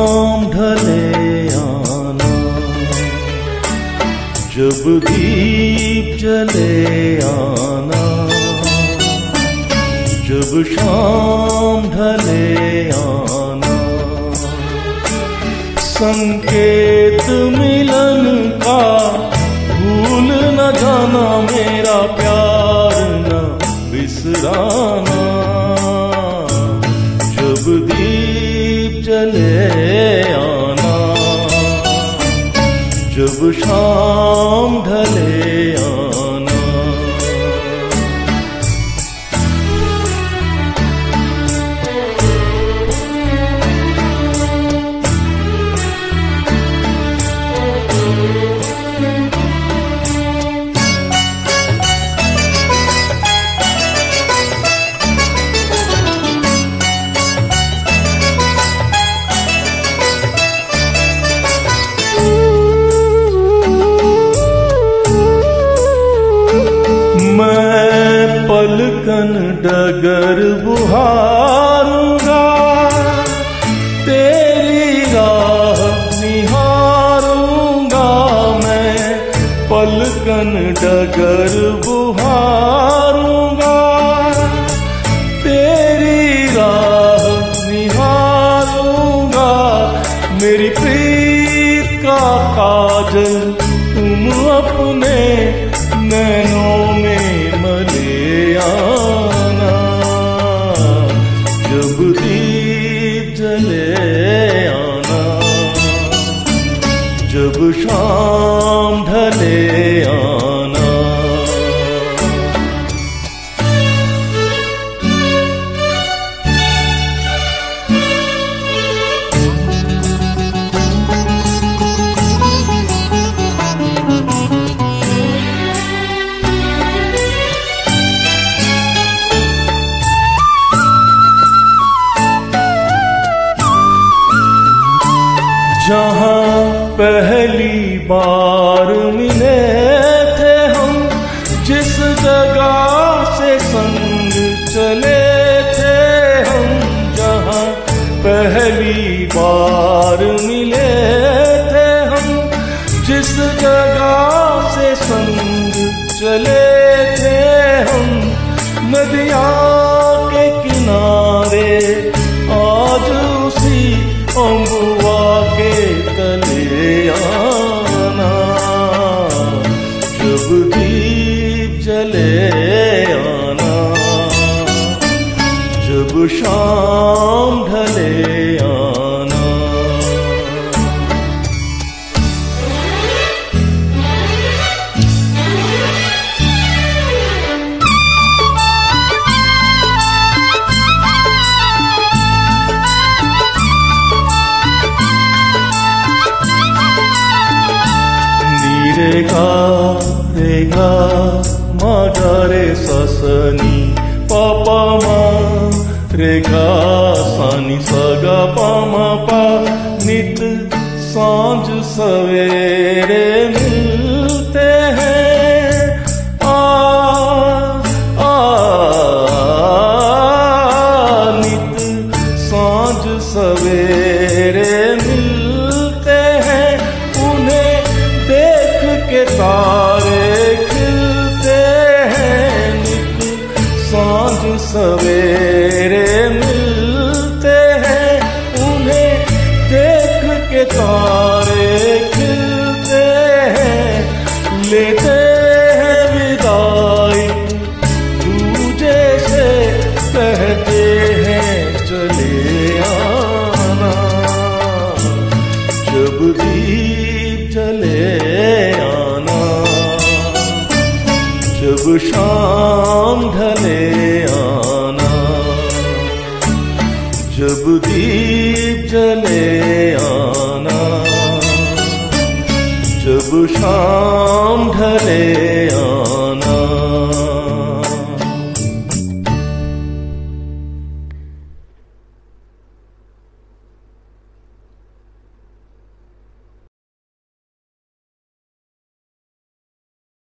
शाम ढले आना, जब दीप जले आना, जब शाम ढले आना, संकेत मिलन का भूल न जाना, मेरा प्यार न बिसराना, जब दीप जले आना, जब शाम ढले आना। पलकन डगर बुहारूंगा, तेरी राह निहारूंगा, मैं पलकन डगर बुहारूंगा, तेरी राह निहारूंगा, मेरी प्रीत का काजल तुम अपने नैनों में मले आना, जब दीप जले आना, जब शाम ढले आना। जहाँ पहली बार मिले थे हम, जिस जगह से संग चले थे हम, जहाँ पहली बार मिले थे हम, जिस जगह से संग चले थे हम, नदियाँ के किनारे आज उसी अम्बुआ के तले आना, जब दीप जले आना, जब शाम ढले आना। रेगा रेगा मा गा रे सा सा नी पा पा मा, रेगा सा नी सा गा पा मा पा, नित सांझ सवेरे मिलते हैं, नित सांझ सवेरे मिलते हैं, उन्हें देख के तारे खिलते हैं, नित सांझ सवेरे मिलते हैं, उन्हें देख के तारे खिलते हैं, लेते हैं विदाई दूजे से, कहते हैं चले आना, जब दीप जले आना, जब शाम ढले आना, जब दीप जले आना, जब शाम ढले